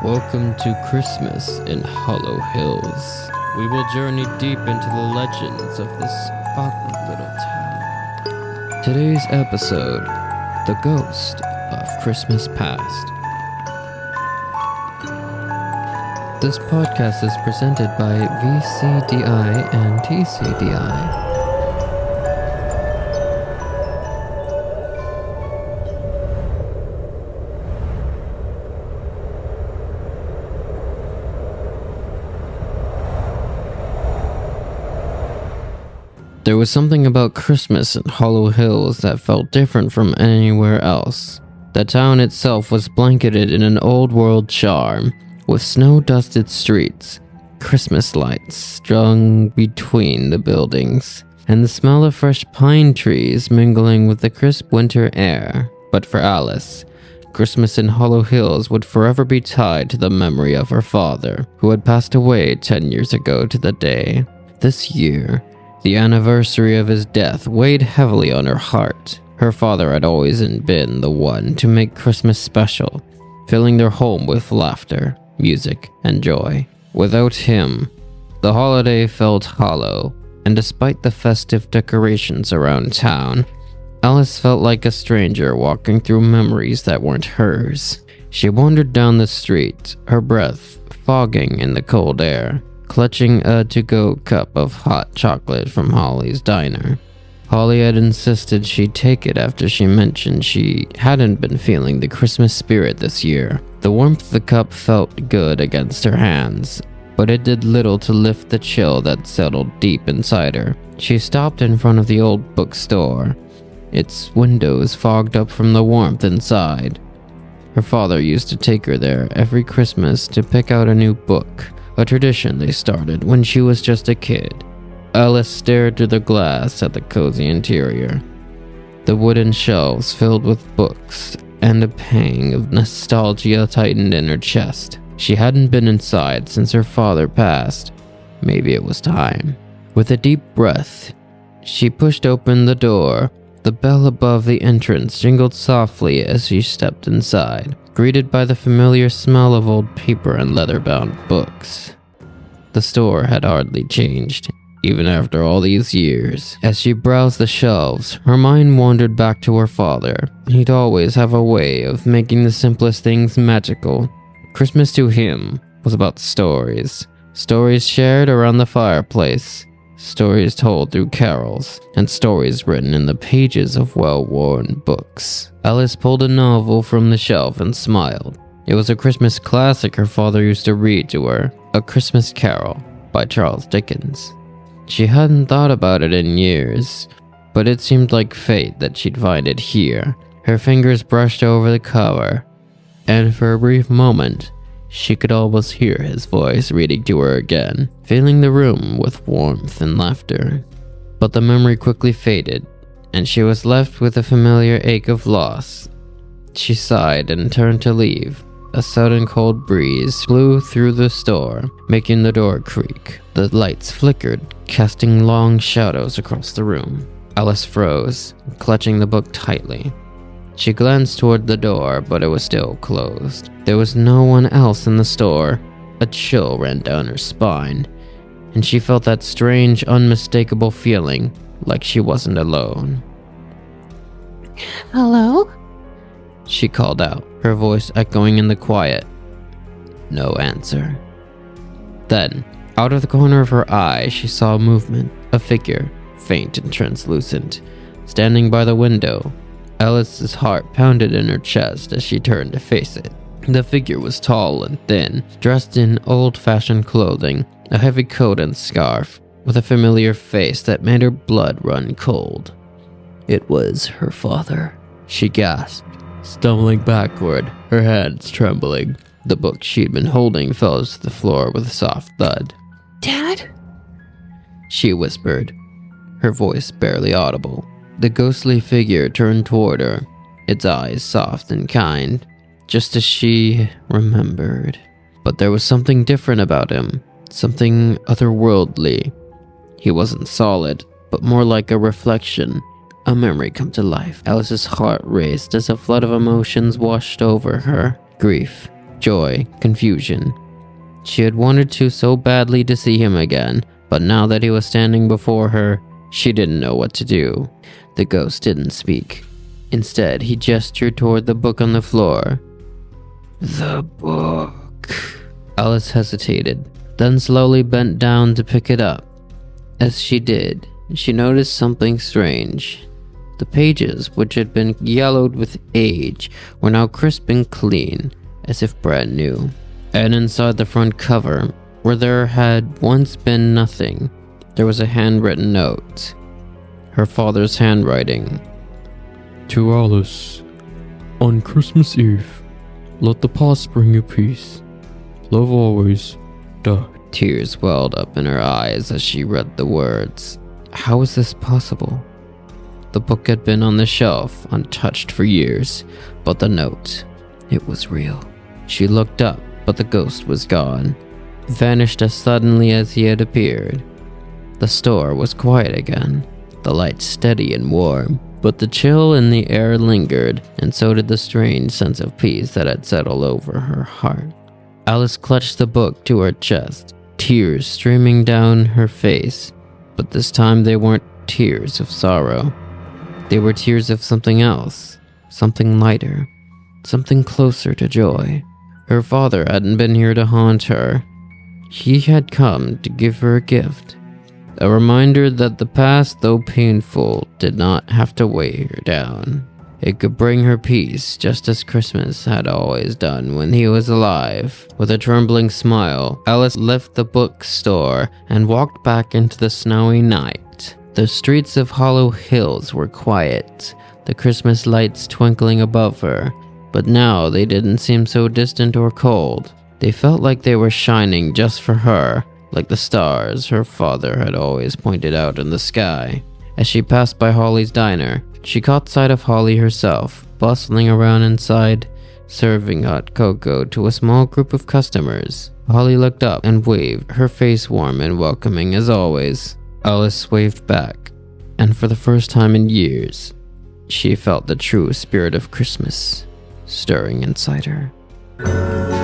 Welcome to Christmas in Hollow Hills. We will journey deep into the legends of this awkward little town. Today's episode, The Ghost of Christmas Past. This podcast is presented by VCDI and TCDI. There was something about Christmas in Hollow Hills that felt different from anywhere else. The town itself was blanketed in an old-world charm, with snow-dusted streets, Christmas lights strung between the buildings, and the smell of fresh pine trees mingling with the crisp winter air. But for Alice, Christmas in Hollow Hills would forever be tied to the memory of her father, who had passed away 10 years ago to the day. This year, the anniversary of his death weighed heavily on her heart. Her father had always been the one to make Christmas special, filling their home with laughter, music, and joy. Without him, the holiday felt hollow, and despite the festive decorations around town, Alice felt like a stranger walking through memories that weren't hers. She wandered down the street, her breath fogging in the cold air, clutching a to-go cup of hot chocolate from Holly's diner. Holly had insisted she take it after she mentioned she hadn't been feeling the Christmas spirit this year. The warmth of the cup felt good against her hands, but it did little to lift the chill that settled deep inside her. She stopped in front of the old bookstore, its windows fogged up from the warmth inside. Her father used to take her there every Christmas to pick out a new book, a tradition they started when she was just a kid. Alice stared through the glass at the cozy interior, the wooden shelves filled with books, and a pang of nostalgia tightened in her chest. She hadn't been inside since her father passed. Maybe it was time. With a deep breath, she pushed open the door. The bell above the entrance jingled softly as she stepped inside, greeted by the familiar smell of old paper and leather-bound books. The store had hardly changed, even after all these years. As she browsed the shelves, her mind wandered back to her father. He'd always have a way of making the simplest things magical. Christmas to him was about stories. Stories shared around the fireplace. Stories told through carols, and stories written in the pages of well-worn books. Alice pulled a novel from the shelf and smiled. It was a Christmas classic her father used to read to her, A Christmas Carol by Charles Dickens. She hadn't thought about it in years, but it seemed like fate that she'd find it here. Her fingers brushed over the cover, and for a brief moment, she could almost hear his voice reading to her again, filling the room with warmth and laughter. But the memory quickly faded, and she was left with a familiar ache of loss. She sighed and turned to leave. A sudden cold breeze blew through the store, making the door creak. The lights flickered, casting long shadows across the room. Alice froze, clutching the book tightly. She glanced toward the door, but it was still closed. There was no one else in the store. A chill ran down her spine, and she felt that strange, unmistakable feeling, like she wasn't alone. Hello? She called out, her voice echoing in the quiet. No answer. Then, out of the corner of her eye, she saw movement, a figure, faint and translucent, standing by the window. Alice's heart pounded in her chest as she turned to face it. The figure was tall and thin, dressed in old-fashioned clothing, a heavy coat and scarf, with a familiar face that made her blood run cold. It was her father. She gasped, stumbling backward, her hands trembling. The book she'd been holding fell to the floor with a soft thud. Dad? She whispered, her voice barely audible. The ghostly figure turned toward her, its eyes soft and kind, just as she remembered. But there was something different about him, something otherworldly. He wasn't solid, but more like a reflection, a memory come to life. Alice's heart raced as a flood of emotions washed over her. Grief, joy, confusion. She had wanted to so badly to see him again, but now that he was standing before her, she didn't know what to do. The ghost didn't speak. Instead, he gestured toward the book on the floor. The book. Alice hesitated, then slowly bent down to pick it up. As she did, she noticed something strange. The pages, which had been yellowed with age, were now crisp and clean, as if brand new. And inside the front cover, where there had once been nothing, there was a handwritten note. Her father's handwriting. To Alice, on Christmas Eve, let the past bring you peace. Love always, Dad. Tears welled up in her eyes as she read the words. How was this possible? The book had been on the shelf, untouched for years, but the note, it was real. She looked up, but the ghost was gone, vanished as suddenly as he had appeared. The store was quiet again, the lights steady and warm, but the chill in the air lingered, and so did the strange sense of peace that had settled over her heart. Alice clutched the book to her chest, tears streaming down her face, but this time they weren't tears of sorrow. They were tears of something else, something lighter, something closer to joy. Her father hadn't been here to haunt her. He had come to give her a gift. A reminder that the past, though painful, did not have to weigh her down. It could bring her peace, just as Christmas had always done when he was alive. With a trembling smile, Alice left the bookstore and walked back into the snowy night. The streets of Hollow Hills were quiet, the Christmas lights twinkling above her. But now they didn't seem so distant or cold. They felt like they were shining just for her, like the stars her father had always pointed out in the sky. As she passed by Holly's diner, she caught sight of Holly herself, bustling around inside, serving hot cocoa to a small group of customers. Holly looked up and waved, her face warm and welcoming as always. Alice waved back, and for the first time in years, she felt the true spirit of Christmas stirring inside her.